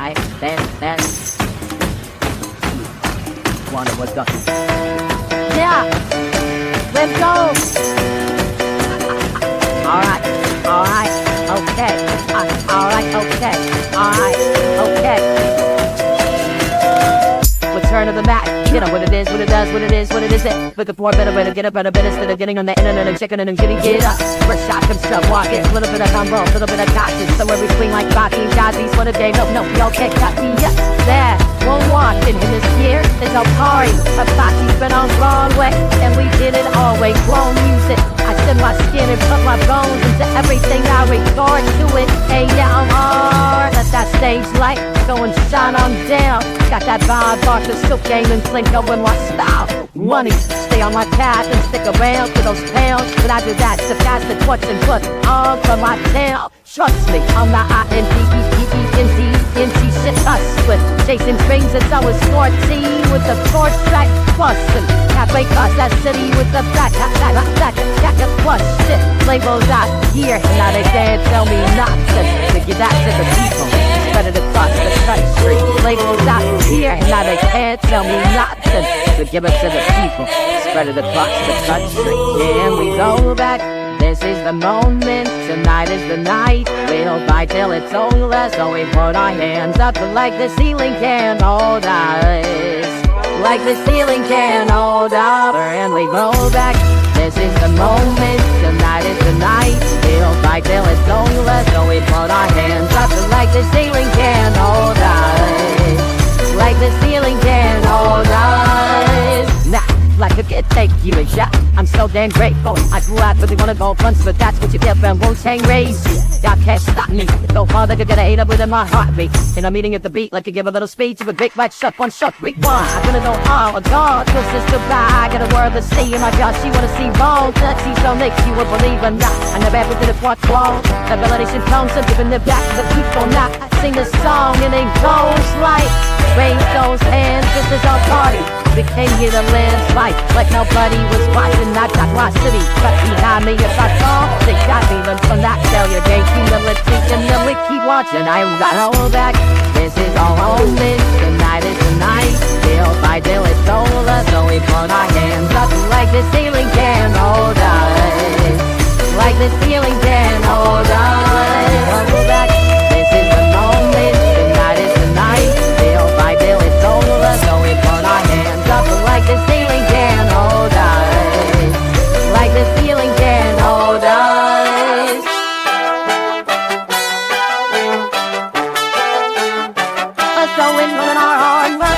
I then wonder what's up. Yeah, let's go. Alright, okay. Alright, okay. Okay. Return of the Mac. Get on what it is, what it does, what it is, what it isn't. Looking for a better way to get up out of bed instead of getting on the internet and checking and getting get up. First shot comes up, walking. A little bit of combo, a little bit of cautious. Somewhere between like Bobby and Jazzy's for the game. No, y'all can't cut me up. There, one walking in this year. There's no party. Hibachi's been on Broadway, and we did it always. Grown music. I shed my skin and put my bones into everything I record to it. Hey, yeah, I'm hard. Let that stage light go and shine on down. Got that vibe, bar to silk game and Flinko in my style. Money, stay on my path and stick around for those pounds. But I do that to pass the torch and put on for my town. Trust me, I'm the INDEPENDENT shit hustling. Chasing dreams since I was 14 with the 4-track bustin'. Halfway across that city with the black plus shit. Labels out here, now they can't tell me nothing. To get that to the people, spread it across the country. Labels out here, now they can't tell me nothing. To give it to the people, spread it across the country. Yeah, we go back. This is the moment, tonight is the night. We'll fight till it's over, so we put our hands up like the ceiling can hold us. Like the ceiling can hold up, and we go back. This is the moment, tonight is the night. We'll fight till it's over, so we put our hands up like the ceiling can hold us. Like the ceiling can hold us. Nah. Like a kid, take you a shot. I'm so damn grateful. I grew out really wanna go fronts, but that's what you get from Wu-Tang raised. Y'all can't stop me. Go farther, could get a hate up within my heartbeat. In a meeting at the beat, like to give a little speech of a great white shut, one shot, week one. I'm gonna go all God, your sister by. I got a world to see in my God. She wanna see bones. That she so makes you a believer. Nah, I never ever did a fourth wall. The validation comes and giving it back to the people. Now I sing this song and it goes like, raise those hands, this is our party. We came here to landslide like nobody was watching. I got my city right behind me. If I fall, they got me. Learn from that failure. Gain humility and then we keep watching. I got all back. This is our moment. Tonight is the night. We'll fight till it's over. So we put our hands up like the ceiling can hold us. Like the ceiling can hold us. Go back. This is the moment. Tonight is the night. We'll fight till it's over. So we put our hands up like the ceiling can hold us. Like the ceiling can hold us. Let's go in on our hard work.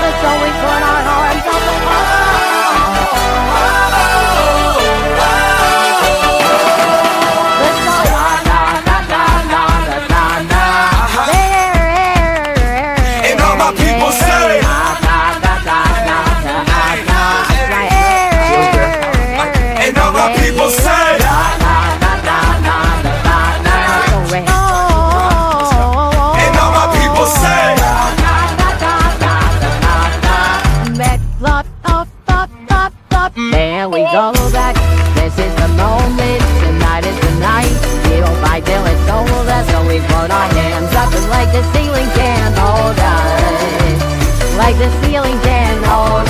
Let's go in on our hard work. There we go back. This is the moment. Tonight is the night. We'll fight till it's over. So we put our hands up and like the ceiling can hold us. Like the ceiling can hold us.